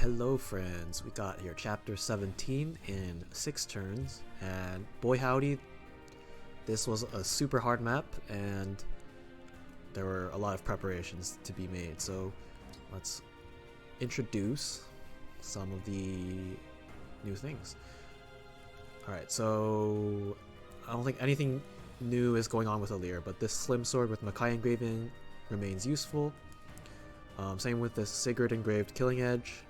Hello friends, we got here chapter 17 in 6 turns, and boy howdy, this was a super hard map and there were a lot of preparations to be made, so let's introduce some of the new things. Alright, so I don't think anything new is going on with Alir, but this slim sword with Makai engraving remains useful. Same with this Sigurd engraved killing edge.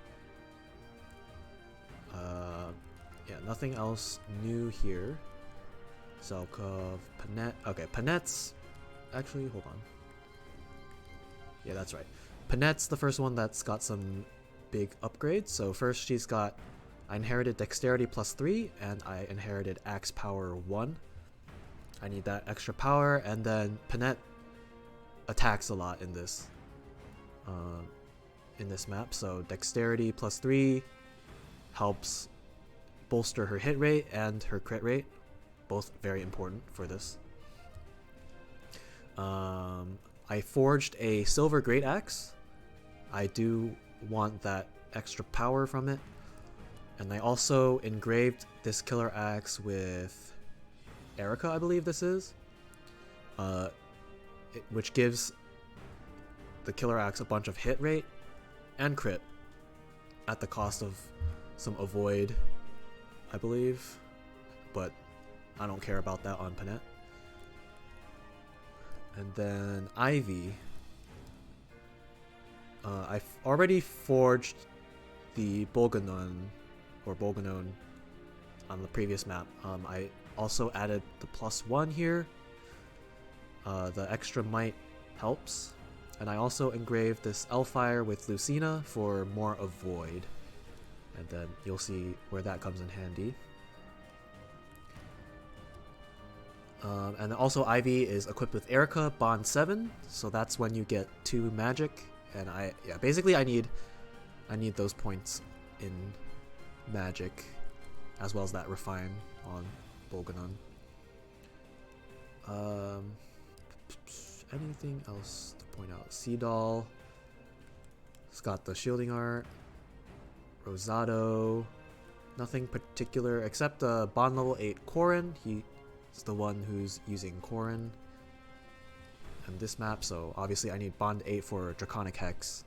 Yeah, nothing else new here. Zelkov, Panette. Okay, Panette's actually, hold on. Yeah, that's right. Panette's the first one that's got some big upgrades. So first she's got, I inherited dexterity +3 and I inherited axe power 1. I need that extra power, and then Panette attacks a lot in this map. So dexterity +3 helps bolster her hit rate and her crit rate, both very important for this. I forged a Silver Greataxe. I do want that extra power from it, and I also engraved this killer axe with Eirika, I believe this is, which gives the killer axe a bunch of hit rate and crit at the cost of some avoid, I believe, but I don't care about that on Panette. And then Ivy, I've already forged the Bolganon on the previous map. I also added the +1 here. The extra might helps, and I also engraved this Elfire with Lucina for more avoid, and then you'll see where that comes in handy. And also Ivy is equipped with Eirika Bond 7, so that's when you get 2 magic, and basically I need those points in magic, as well as that refine on Bolganon. Anything else to point out? Seadoll, it's got the shielding art. Rosado, nothing particular except bond level 8 Corrin. He's the one who's using Corrin on this map, so obviously I need bond 8 for Draconic Hex.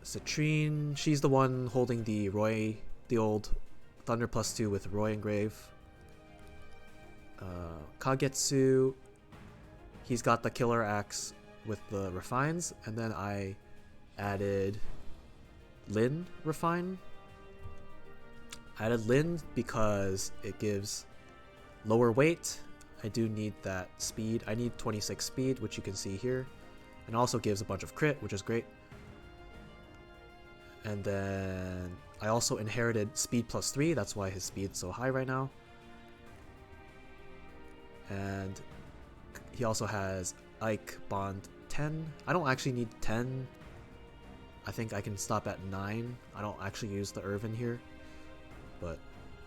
Citrinne, she's the one holding the old Thunder +2 with Roy engrave. Kagetsu, he's got the killer axe with the refines, and then I added Lyn Lv9. I added Lyn because it gives lower weight. I do need that speed. I need 26 speed, which you can see here, and also gives a bunch of crit, which is great. And then I also inherited speed +3, that's why his speed's so high right now. And he also has Ike Bond 10. I don't actually need 10. I think I can stop at 9. I don't actually use the Irvin here, but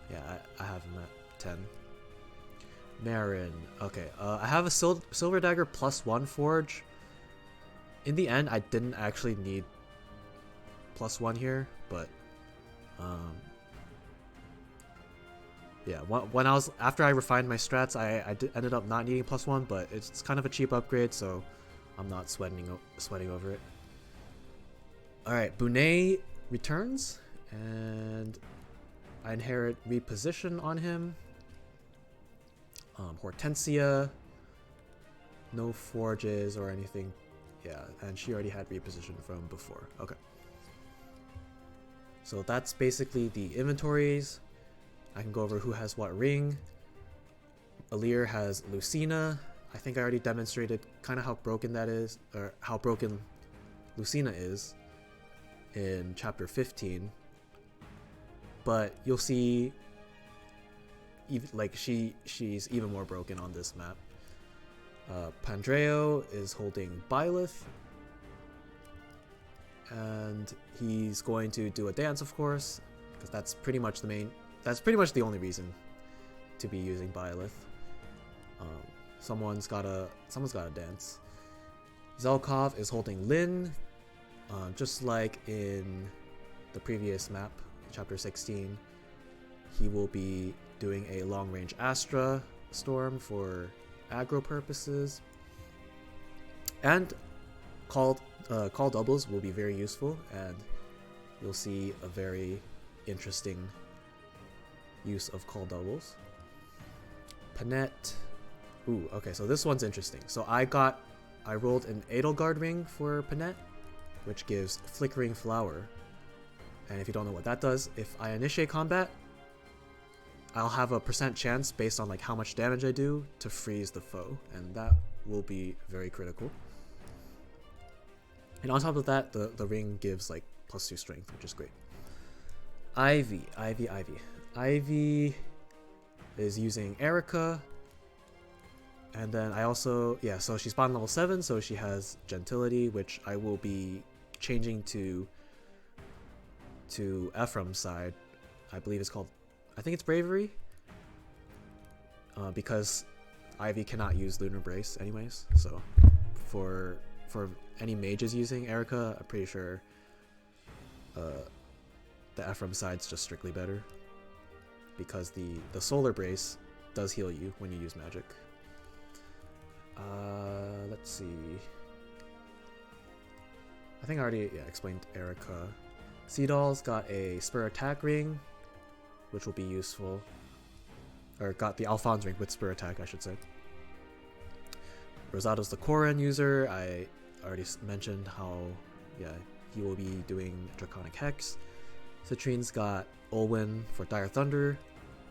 yeah, I have him at 10. Marin, okay, I have a Silver Dagger +1 forge. In the end, I didn't actually need +1 here, but yeah, after I refined my strats, I ended up not needing +1, but it's kind of a cheap upgrade, so I'm not sweating over it. Alright, Bunet returns, and I inherit Reposition on him. Hortensia, no forges or anything. Yeah, and she already had Reposition from before. Okay. So that's basically the inventories. I can go over who has what ring. Alir has Lucina. I think I already demonstrated kind of how broken that is, or how broken Lucina is in chapter 15. But you'll see, like she's even more broken on this map. Pandreo is holding Byleth, and he's going to do a dance, of course, because that's pretty much the only reason to be using Byleth. Someone's gotta dance. Zelkov is holding Lyn. Just like in the previous map, chapter 16, he will be doing a long-range Astra Storm for aggro purposes, and call doubles will be very useful, and you'll see a very interesting use of call doubles. Panette. Ooh, okay, so this one's interesting. So I rolled an Edelgard ring for Panette, which gives Flickering Flower. And if you don't know what that does, if I initiate combat, I'll have a % chance based on like how much damage I do to freeze the foe, and that will be very critical. And on top of that, the ring gives like +2 strength, which is great. Ivy is using Eirika, and then I also, yeah, so she's bottom level 7, so she has Gentility, which I will be changing to Ephraim's side. I believe it's called, I think it's Bravery, because Ivy cannot use Lunar Brace anyways, so for any mages using Eirika, I'm pretty sure the Ephraim side's just strictly better, because the Solar Brace does heal you when you use magic. Let's see. I think I already explained Eirika. Seedall's got a Spur Attack ring, which will be useful. Or got the Alphonse ring with Spur Attack, I should say. Rosado's the Corrin user. I already mentioned how, yeah, he will be doing Draconic Hex. Citrinne's got Olwen for Dire Thunder.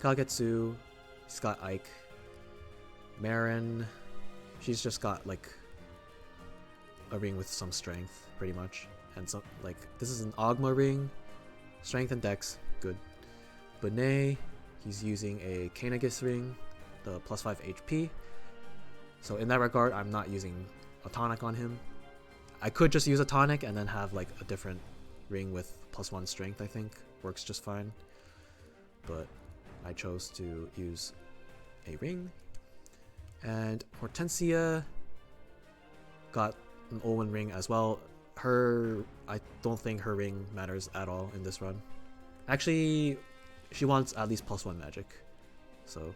Kagetsu, he's got Ike. Marin, she's just got like a ring with some strength, pretty much. And some, like, this is an Ogma ring. Strength and Dex, good. Bunet, he's using a Kanegus ring, the +5 HP. So in that regard, I'm not using a tonic on him. I could just use a tonic and then have like a different ring with +1 strength, I think. Works just fine. But I chose to use a ring. And Hortensia got an Olwen ring as well. I don't think her ring matters at all in this run. Actually, she wants at least +1 magic. So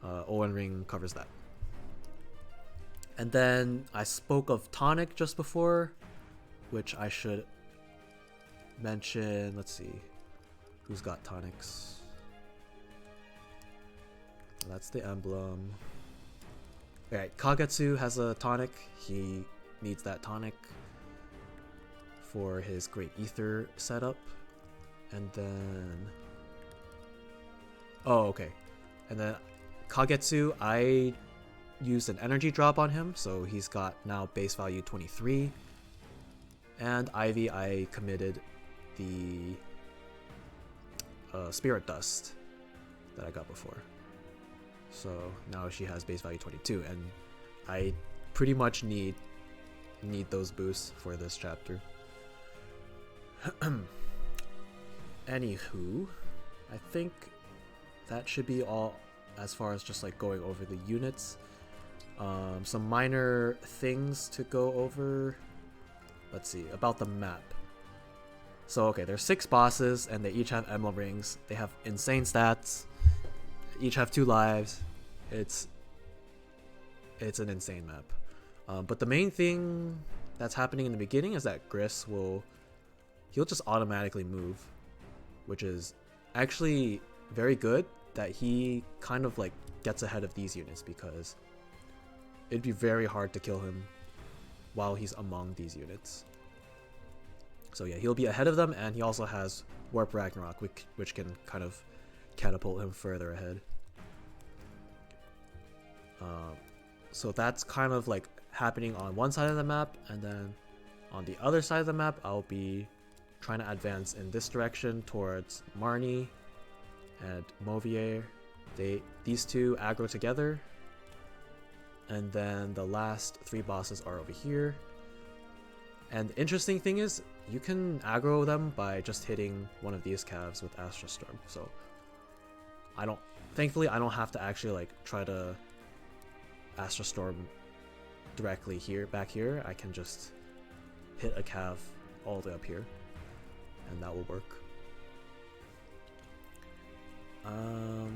Olwen ring covers that. And then I spoke of tonic just before, which I should mention. Let's see, who's got tonics? That's the emblem. Alright, Kagetsu has a tonic. He needs that tonic for his Great Ether setup. And then... oh, okay. And then Kagetsu, I used an energy drop on him, so he's got now base value 23. And Ivy, I committed the Spirit Dust that I got before. So now she has base value 22, and I pretty much need those boosts for this chapter. Anywho, I think that should be all as far as just like going over the units. Some minor things to go over. Let's see, about the map. So okay, there's 6 bosses and they each have emblem rings. They have insane stats. Each have 2 lives. It's an insane map. But the main thing that's happening in the beginning is that Gris he'll just automatically move, which is actually very good that he kind of like gets ahead of these units, because it'd be very hard to kill him while he's among these units. So yeah, he'll be ahead of them, and he also has Warp Ragnarok, which can kind of catapult him further ahead. So that's kind of like happening on one side of the map, and then on the other side of the map, I'll be trying to advance in this direction towards Marnie and Mauvier. These two aggro together, and then the last 3 bosses are over here. And the interesting thing is, you can aggro them by just hitting one of these calves with Astra Storm. So thankfully I don't have to actually like try to Astra Storm directly back here. I can just hit a cav all the way up here, and that will work.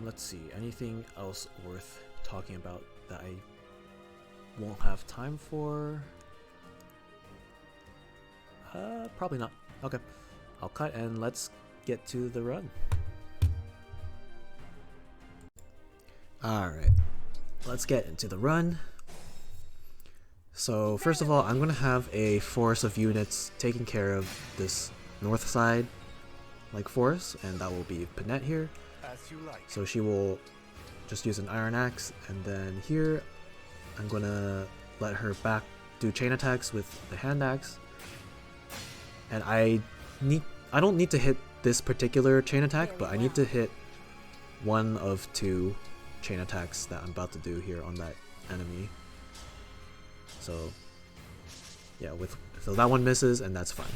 Let's see, anything else worth talking about that I won't have time for? Probably not. Okay, I'll cut and let's get to the run. Alright, let's get into the run. So first of all, I'm going to have a force of units taking care of this north side like force, and that will be Panette here. So she will just use an iron axe, and then here I'm going to let her back do chain attacks with the hand axe. And I don't need to hit this particular chain attack, but I need to hit one of two chain attacks that I'm about to do here on that enemy. So yeah, so that one misses, and that's fine.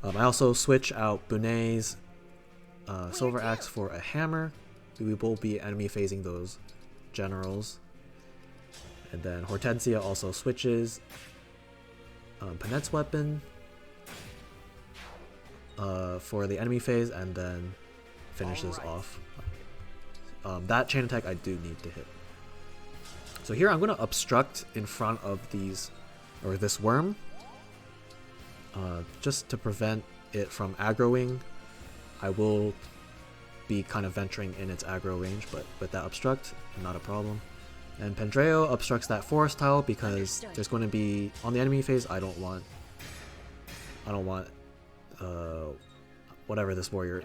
I also switch out Bunet's Silver Axe for a hammer. We will be enemy phasing those generals. And then Hortensia also switches Panette's weapon for the enemy phase, and then finishes off. That chain attack I do need to hit. So here I'm going to obstruct in front of these, or this worm, just to prevent it from aggroing. I will be kind of venturing in its aggro range, but with that obstruct, not a problem. And Pendreo obstructs that forest tile because there's going to be, on the enemy phase, I don't want whatever this warrior,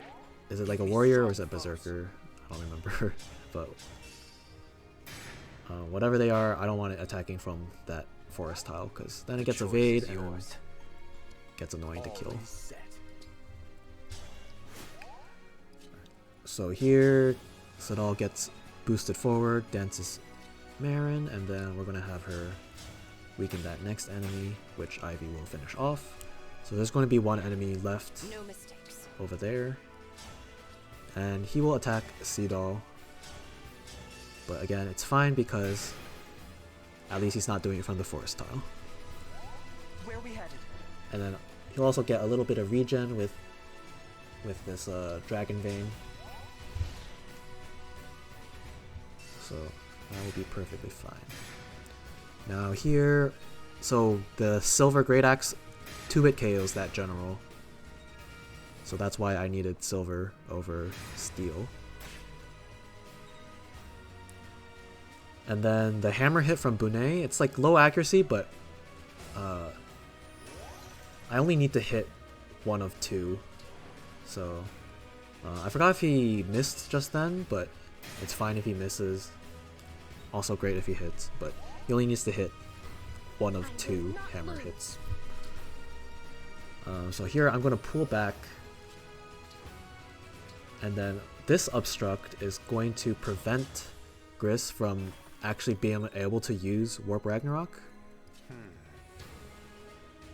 is it like a warrior or is it a berserker? I don't remember, but whatever they are, I don't want it attacking from that forest tile, because then it gets evade and gets annoying to kill. So here, Sadal gets boosted forward, dances Marin, and then we're going to have her weaken that next enemy, which Ivy will finish off. So there's going to be one enemy left over there, and he will attack Sidal. But again, it's fine because at least he's not doing it from the forest tile. Where we headed? And then he'll also get a little bit of regen with this Dragon Vein. So that will be perfectly fine. Now here, so the Silver Greataxe 2-hit KOs that general. So that's why I needed silver over steel. And then the hammer hit from Bunet, it's like low accuracy, but I only need to hit one of two. So I forgot if he missed just then, but it's fine if he misses. Also great if he hits, but he only needs to hit one of two hammer hits. So here I'm going to pull back, and then this obstruct is going to prevent Gris from actually being able to use Warp Ragnarok,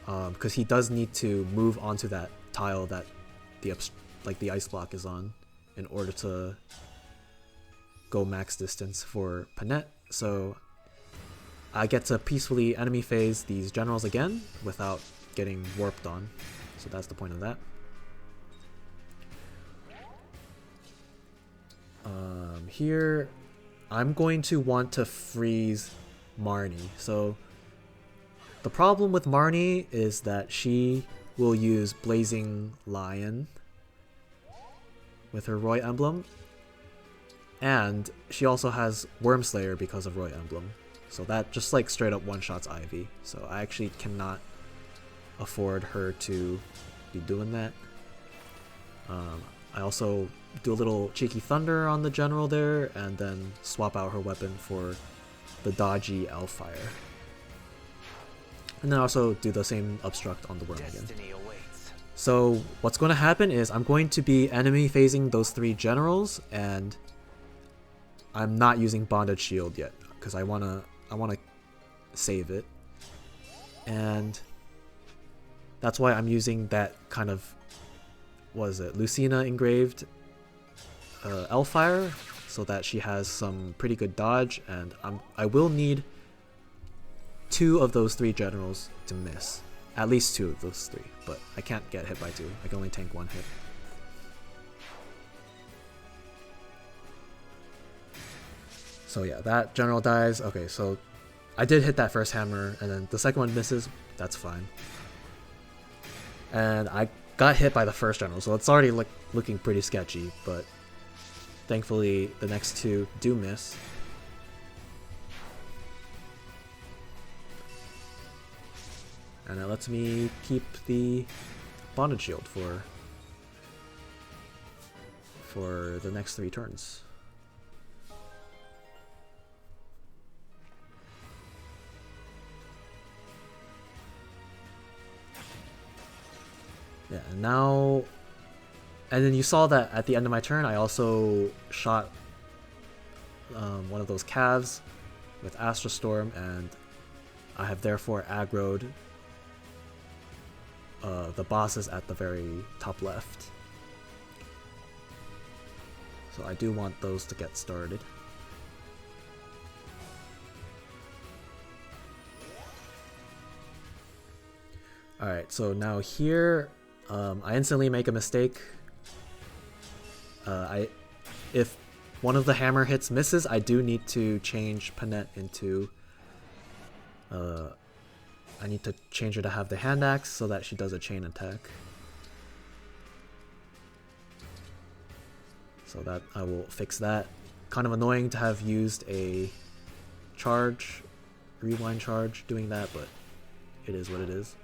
because he does need to move onto that tile that the ice block is on in order to go max distance for Panette. So I get to peacefully enemy phase these generals again without getting warped on. So that's the point of that. Here I'm going to want to freeze Marnie. So the problem with Marnie is that she will use Blazing Lion with her Roy emblem, and she also has Wormslayer because of Roy emblem. So that just like straight up one-shots Ivy. So I actually cannot afford her to be doing that. I also do a little cheeky thunder on the general there, and then swap out her weapon for the dodgy Elfire. And then also do the same obstruct on the worm again. So what's going to happen is I'm going to be enemy phasing those three generals, and I'm not using Bonded Shield yet because I wanna save it, and that's why I'm using that kind of, what is it, Lucina engraved Elfire, so that she has some pretty good dodge, and I will need two of those three generals to miss. at least 2 of those 3, but I can't get hit by 2. I can only tank 1 hit. So yeah, that general dies. Okay, so I did hit that first hammer, and then the second one misses. That's fine. And I got hit by the first general, so it's already looking pretty sketchy, but thankfully the next 2 do miss. And that lets me keep the bonded shield for the next 3 turns. Yeah, and now, and then you saw that at the end of my turn, I also shot one of those calves with Astral Storm, and I have therefore aggroed the bosses at the very top left. So I do want those to get started. Alright, so now here, I instantly make a mistake. If one of the hammer hits misses, I do need to change Panette into... I need to change her to have the hand axe so that she does a chain attack. So that I will fix that. Kind of annoying to have used a charge, rewind charge doing that, but it is what it is.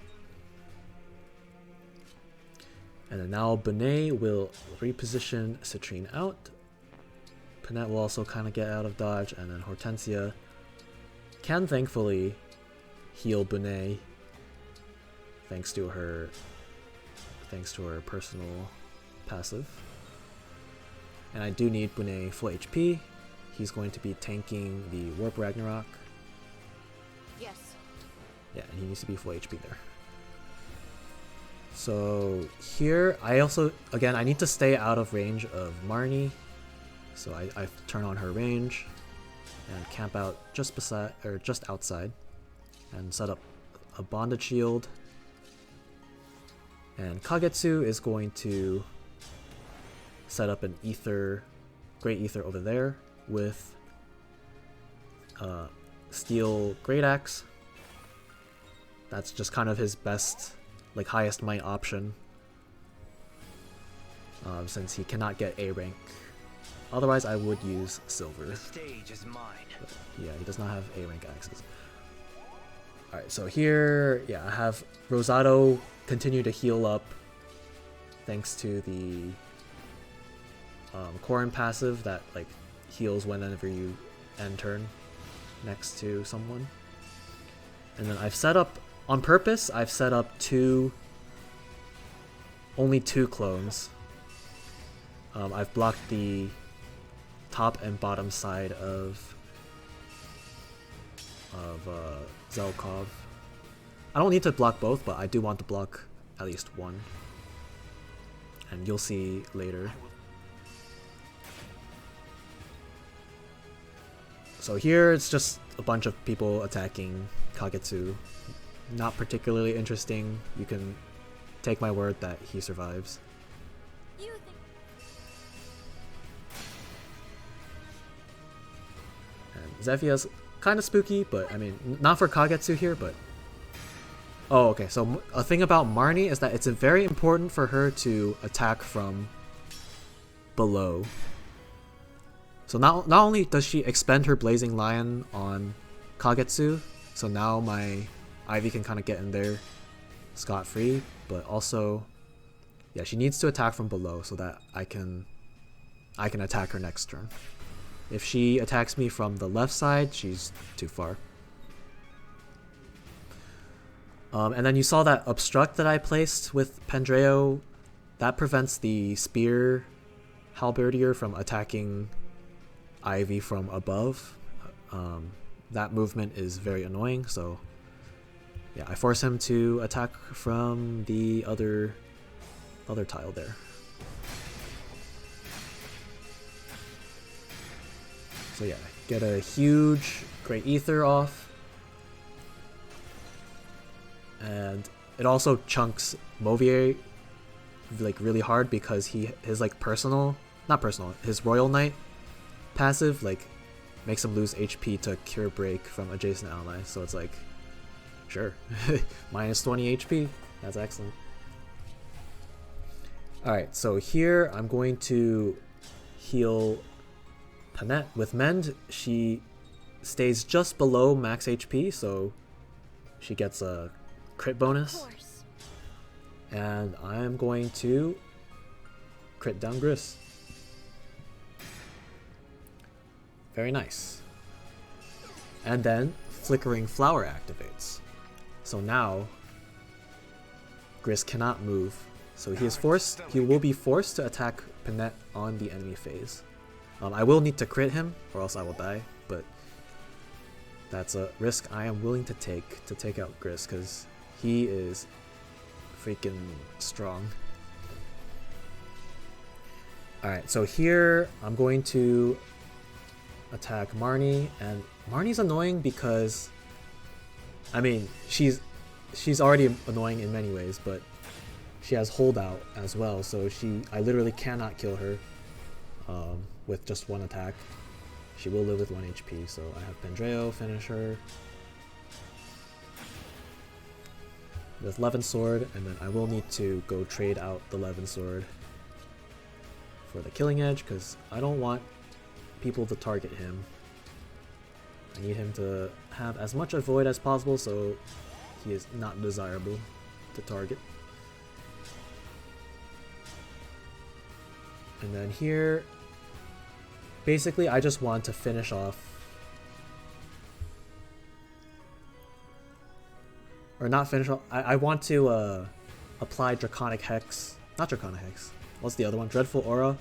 And then now Bunet will reposition Citrinne out. Panette will also kind of get out of dodge, and then Hortensia can thankfully heal Bunet thanks to her personal passive. And I do need Bunet full HP. He's going to be tanking the Warp Ragnarok. Yes. Yeah, and he needs to be full HP there. So here, I also, again, I need to stay out of range of Marnie. So I turn on her range and camp out just beside, or just outside, and set up a bonded shield. And Kagetsu is going to set up an ether, Great Ether over there with Steel Greataxe. That's just kind of his best, like highest might option, since he cannot get A rank. Otherwise, I would use Silver. The stage is mine. But yeah, he does not have A rank axes. Alright, so here, yeah, I have Rosado continue to heal up thanks to the Corrin passive that like heals whenever you end turn next to someone. And then I've set up, on purpose, I've set up only two clones. I've blocked the top and bottom side of Zelkov. I don't need to block both, but I do want to block at least one. And you'll see later. So here it's just a bunch of people attacking Kagetsu. Not particularly interesting. You can take my word that he survives. And Zephia's kind of spooky, but I mean, not for Kagetsu here, but... Oh, okay, so a thing about Marnie is that it's very important for her to attack from below. So not only does she expend her Blazing Lion on Kagetsu, so now my Ivy can kind of get in there scot-free, but also, yeah, she needs to attack from below so that I can attack her next turn. If she attacks me from the left side, she's too far. And then you saw that obstruct that I placed with Pendreo. That prevents the spear halberdier from attacking Ivy from above. That movement is very annoying, so yeah, I force him to attack from the other tile there. So yeah, get a huge Great Ether off. And it also chunks Mauvier like really hard because his like his Royal Knight passive like makes him lose HP to Cure Break from adjacent allies. So it's like, sure, minus 20 HP. That's excellent. Alright, so here I'm going to heal Panette. With Mend, she stays just below max HP, so she gets a crit bonus. And I'm going to crit down Gris. Very nice. And then Flickering Flower activates. So now Gris cannot move. So he will be forced to attack Panette on the enemy phase. I will need to crit him or else I will die, but that's a risk I am willing to take out Gris because he is freaking strong. Alright, so here I'm going to attack Marnie, and Marnie's annoying because, I mean, she's already annoying in many ways, but she has holdout as well, so I literally cannot kill her with just one attack. She will live with 1 HP, so I have Pendreo finish her with Levin Sword, and then I will need to go trade out the Levin Sword for the Killing Edge because I don't want people to target him. I need him to have as much avoid as possible so he is not desirable to target. And then here, basically I just want to finish off, or not finish off, I want to apply Draconic Hex, not Draconic Hex, what's the other one? Dreadful Aura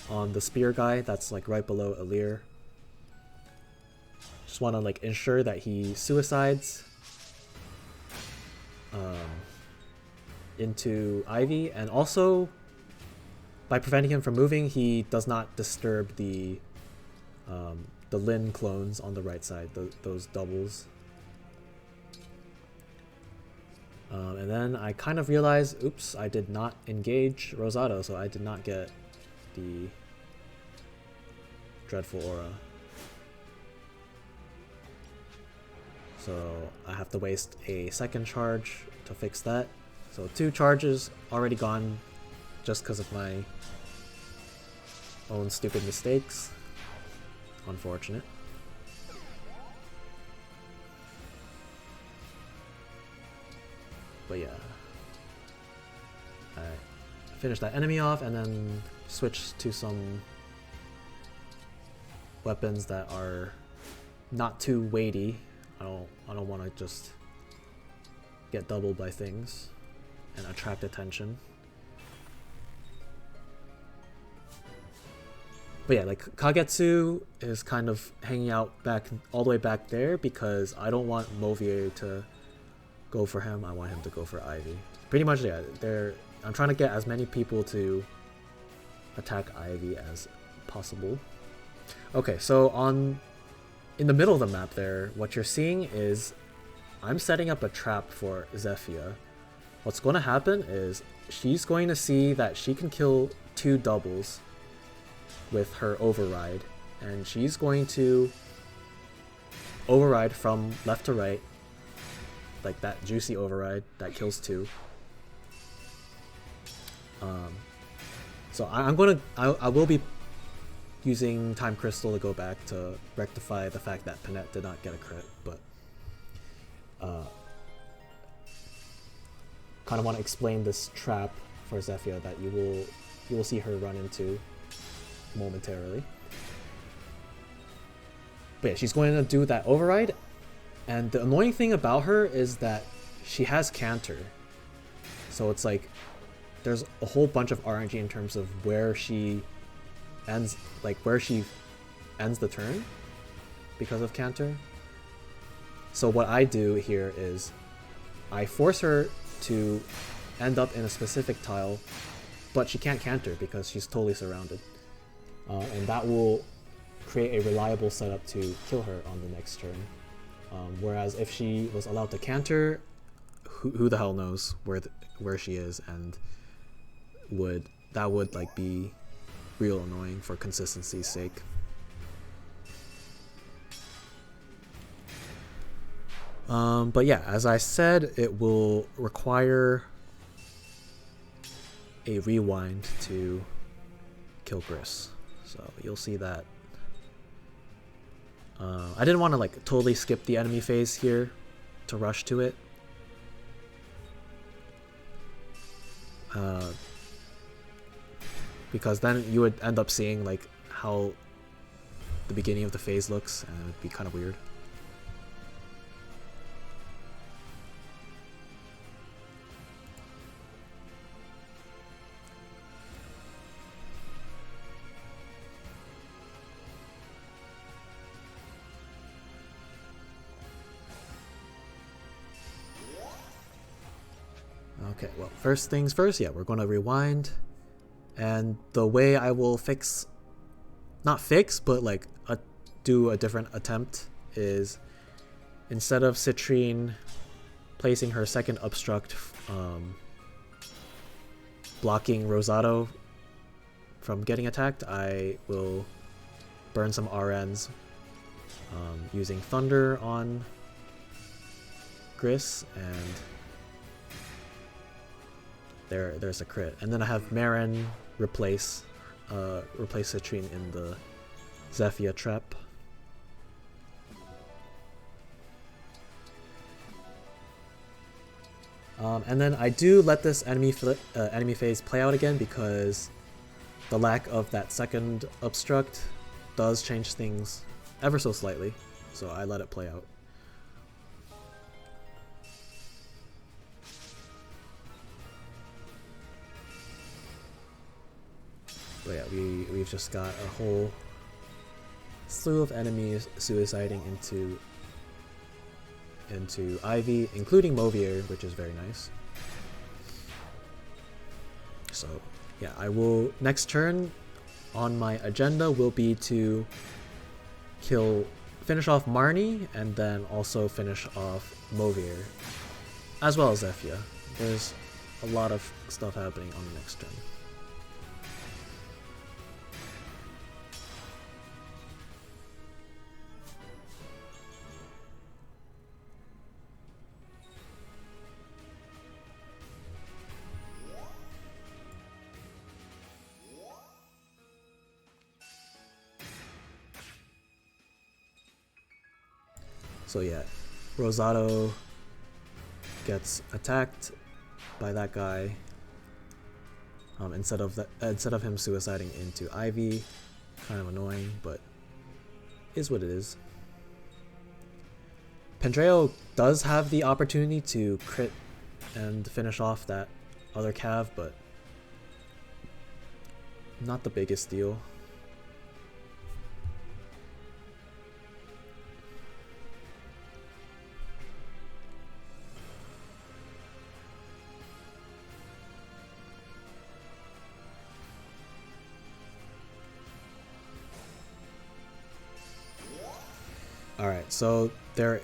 on the spear guy that's like right below Elir. Just want to like ensure that he suicides into Ivy, and also by preventing him from moving, he does not disturb the Lyn clones on the right side, those doubles. And then I kind of realized, oops, I did not engage Rosado, so I did not get the Dreadful Aura. So I have to waste a second charge to fix that. So 2 charges already gone just because of my own stupid mistakes. Unfortunate. But yeah, I finished that enemy off and then switched to some weapons that are not too weighty. I don't want to just get doubled by things and attract attention. But yeah, like Kagetsu is kind of hanging out all the way back there because I don't want Mauvier to go for him. I want him to go for Ivy. Pretty much, yeah. I'm trying to get as many people to attack Ivy as possible. Okay, so in the middle of the map there, what you're seeing is I'm setting up a trap for Zephyia. What's going to happen is she's going to see that she can kill 2 doubles with her override, and she's going to override from left to right, like that juicy override that kills 2. So I will be using Time Crystal to go back to rectify the fact that Panette did not get a crit, but kind of want to explain this trap for Zephyia that you will see her run into momentarily. But yeah, she's going to do that override, and the annoying thing about her is that she has Canter, so it's like there's a whole bunch of RNG in terms of where she ends the turn because of Canter. So what I do here is I force her to end up in a specific tile, but she can't Canter because she's totally surrounded. And that will create a reliable setup to kill her on the next turn. Whereas if she was allowed to Canter, who the hell knows where she is, and that would like be real annoying for consistency's sake. But yeah, as I said, it will require a rewind to kill Gris, so you'll see that. I didn't want to like totally skip the enemy phase here to rush to it. Because then you would end up seeing like how the beginning of the phase looks, and it would be kind of weird. Okay, well, first things first, yeah, we're going to rewind. And the way I will not fix, but like do a different attempt is, instead of Citrinne placing her second obstruct, blocking Rosado from getting attacked, I will burn some RNs using Thunder on Gris, and there's a crit. And then I have Marin replace Citrinne in the Zephyr trap. And then I do let this enemy phase play out again, because the lack of that second obstruct does change things ever so slightly, so I let it play out. But yeah, we've just got a whole slew of enemies suiciding into Ivy, including Movier, which is very nice. So yeah, I will, next turn on my agenda will be to finish off Marnie, and then also finish off Movier, as well as Zephyr. There's a lot of stuff happening on the next turn. So yeah, Rosado gets attacked by that guy. Instead of him suiciding into Ivy, kind of annoying, but is what it is. Pendreo does have the opportunity to crit and finish off that other Cav, but not the biggest deal. Alright, so there.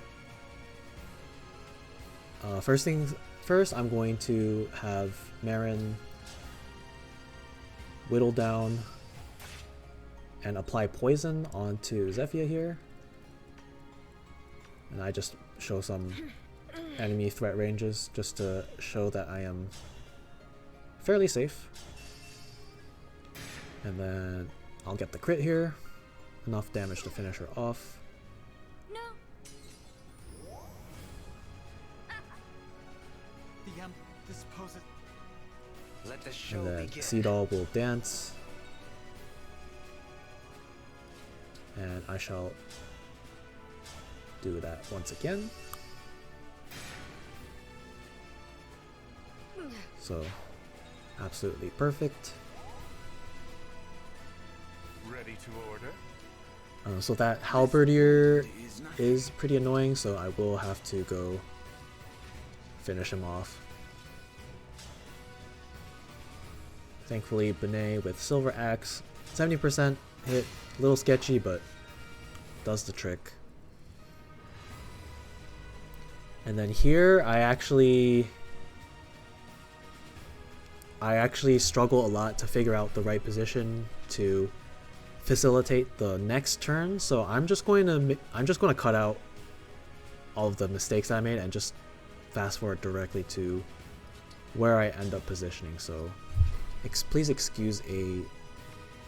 First things first, I'm going to have Marin whittle down and apply poison onto Zephyr here. And I just show some enemy threat ranges just to show that I am fairly safe. And then I'll get the crit here. Enough damage to finish her off. Let the show and then begin. Seadoll will dance. And I shall do that once again. So, absolutely perfect. Ready to order? So that halberdier is pretty annoying, so I will have to go finish him off. Thankfully, Bunet with Silver Axe, 70% hit, a little sketchy, but does the trick. And then here I actually struggle a lot to figure out the right position to facilitate the next turn. So I'm just going to cut out all of the mistakes I made and just fast forward directly to where I end up positioning. So please excuse a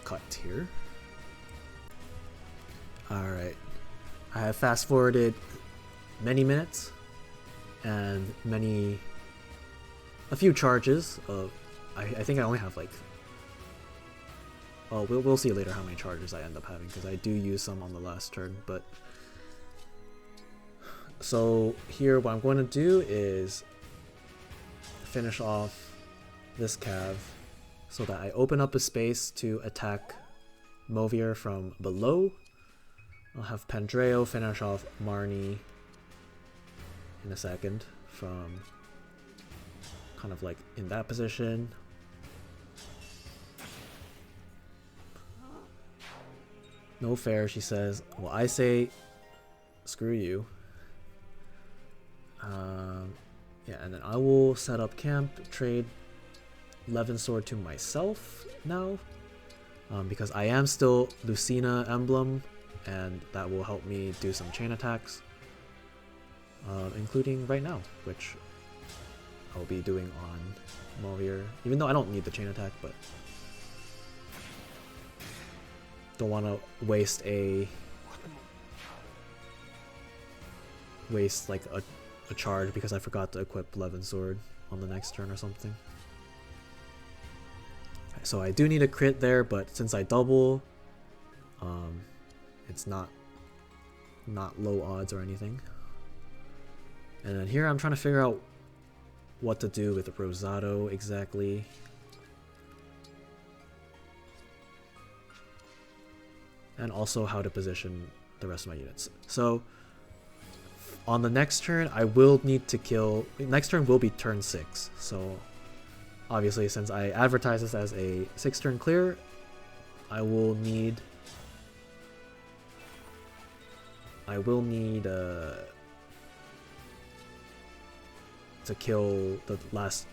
cut here. Alright, I have fast forwarded many minutes and a few charges of, I think I only have like, oh, we'll see later how many charges I end up having, because I do use some on the last turn. But so here what I'm going to do is finish off this cav so that I open up a space to attack Movier from below. I'll have Pandreo finish off Marnie in a second from kind of like in that position. No fair, she says. Well, I say screw you. Yeah, and then I will set up camp, trade Levin sword to myself now, because I am still Lucina emblem, and that will help me do some chain attacks, including right now, which I'll be doing on Movier, even though I don't need the chain attack, but don't want to waste like a charge because I forgot to equip Levin sword on the next turn or something. So I do need a crit there, but since I double, it's not low odds or anything. And then here I'm trying to figure out what to do with the Rosado exactly. And also how to position the rest of my units. So on the next turn I will need to kill, next turn will be turn 6. So obviously since I advertise this as a 6 turn clear, I will need to kill the last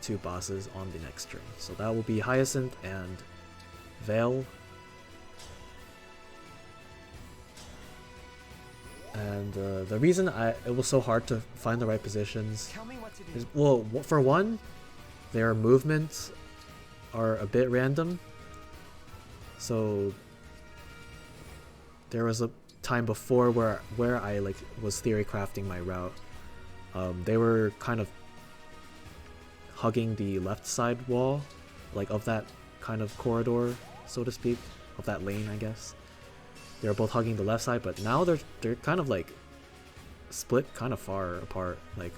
2 bosses on the next turn. So that will be Hyacinth and Veil. And the reason it was so hard to find the right positions is, well, for one, their movements are a bit random. So there was a time before where I like was theory crafting my route. They were kind of hugging the left side wall, like of that kind of corridor, so to speak, of that lane, I guess. They were both hugging the left side, but now they're kind of like split kind of far apart. Like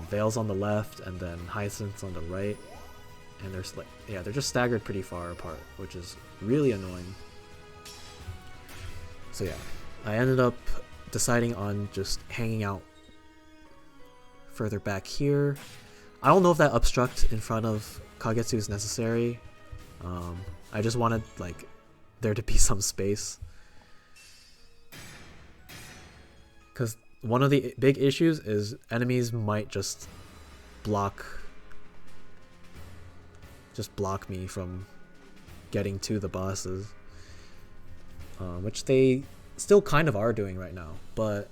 Veil's on the left and then Hyacinth's on the right, and there's like, yeah, they're just staggered pretty far apart, which is really annoying. So yeah, I ended up deciding on just hanging out further back here. I don't know if that obstruct in front of Kagetsu is necessary. I just wanted like there to be some space, because one of the big issues is enemies might just block me from getting to the bosses, which they still kind of are doing right now, but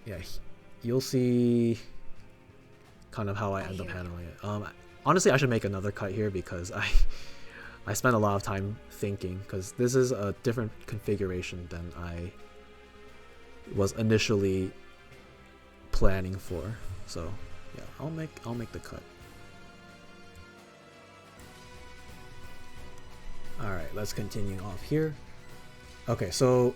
yeah, you'll see kind of how I end up handling it. Honestly, I should make another cut here because I spent a lot of time thinking, because this is a different configuration than I was initially planning for. So yeah, I'll make the cut. Alright, let's continue off here. Okay, so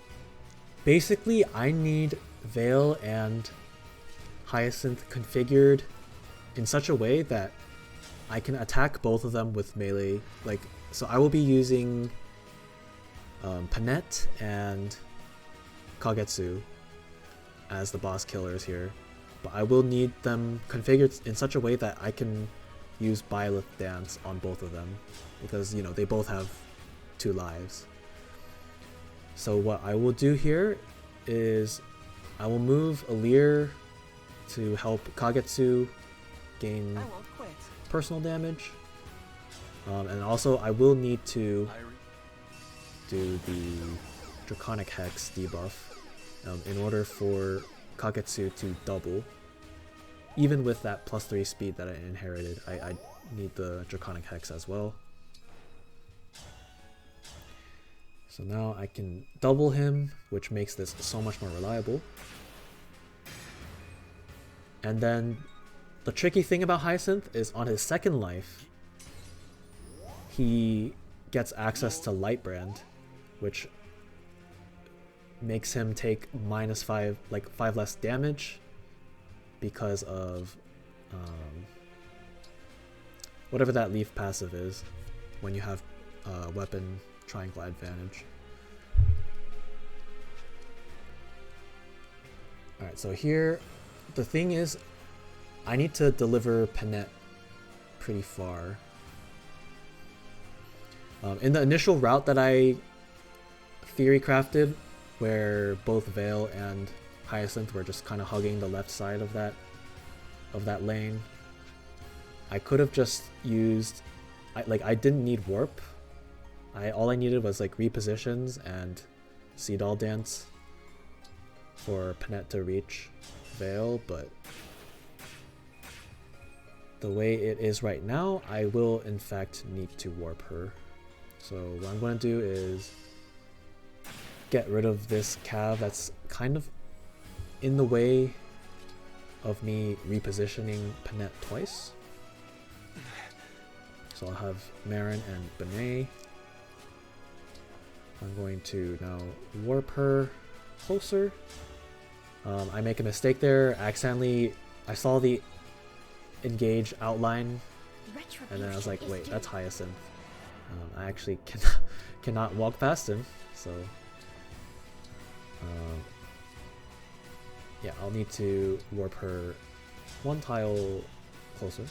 basically I need Veil and Hyacinth configured in such a way that I can attack both of them with melee. Like, so I will be using Panette and Kagetsu as the boss killers here, but I will need them configured in such a way that I can use Byleth Dance on both of them, because, you know, they both have 2 lives. So what I will do here is I will move Alir to help Kagetsu gain personal damage. And also I will need to do the Draconic Hex debuff in order for Kagetsu to double. Even with that +3 speed that I inherited, I need the Draconic Hex as well. So now I can double him, which makes this so much more reliable. And then the tricky thing about Hyacinth is on his second life, he gets access to Lightbrand, which makes him take -5, like 5 less damage because of whatever that leaf passive is when you have weapon triangle advantage. Alright, so here the thing is I need to deliver Panette pretty far. In the initial route that I theory crafted, where both Veil and Hyacinth were just kind of hugging the left side of that lane, I could have just used, I didn't need warp. All I needed was like repositions and Sea Doll Dance for Panette to reach Veil, but the way it is right now, I will in fact need to warp her. So what I'm going to do is get rid of this cav that's kind of in the way of me repositioning Panette twice. So I'll have Marin and Bunet. I'm going to now warp her closer. I make a mistake there. Accidentally, I saw the engage outline, and then I was like, wait, that's Hyacinth. I actually cannot walk past him, so yeah, I'll need to warp her one tile closer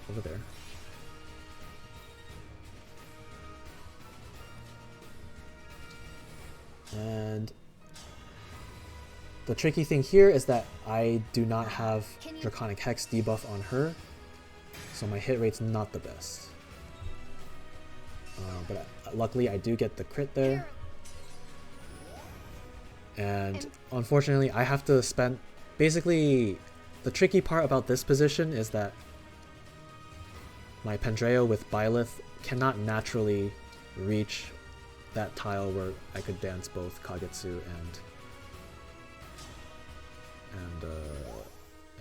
over there. And the tricky thing here is that I do not have Draconic Hex debuff on her, so my hit rate's not the best. But luckily I do get the crit there. And unfortunately I have to spend... Basically, the tricky part about this position is that my Pandreo with Byleth cannot naturally reach that tile where I could dance both Kagetsu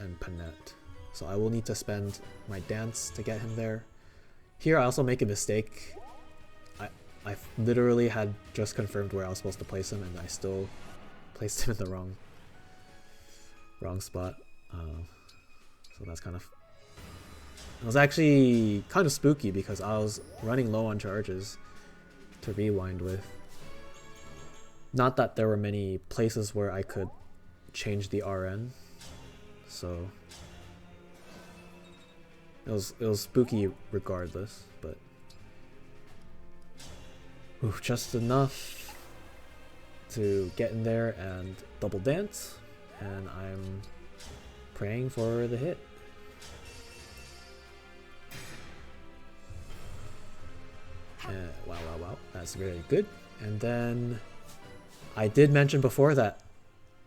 and Panette. So I will need to spend my dance to get him there. Here I also make a mistake. I literally had just confirmed where I was supposed to place him, and I still placed him in the wrong spot. So that's kind of... It was actually kind of spooky because I was running low on charges to rewind with. Not that there were many places where I could change the RN, so it was spooky regardless, but just enough to get in there and double dance, and I'm praying for the hit. Wow, that's very good. And then I did mention before that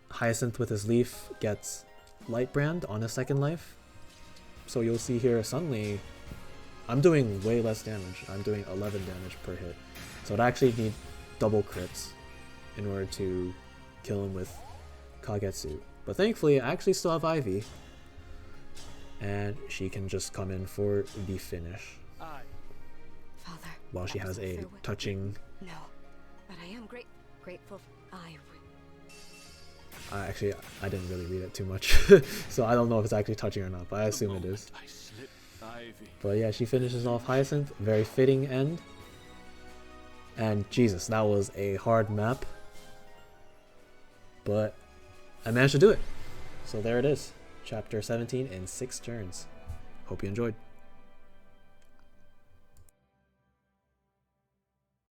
Hyacinth with his leaf gets Lightbrand on his second life. So you'll see here suddenly I'm doing way less damage. I'm doing 11 damage per hit. So I'd actually need double crits in order to kill him with Kagetsu. But thankfully I actually still have Ivy, and she can just come in for the finish. Father, while she has a touching... No, but I am grateful. Actually, I didn't really read it too much, so I don't know if it's actually touching or not, but I assume it is. But yeah, she finishes off Hyacinth. Very fitting end. And Jesus, that was a hard map, but I managed to do it. So there it is. Chapter 17 in 6 turns. Hope you enjoyed.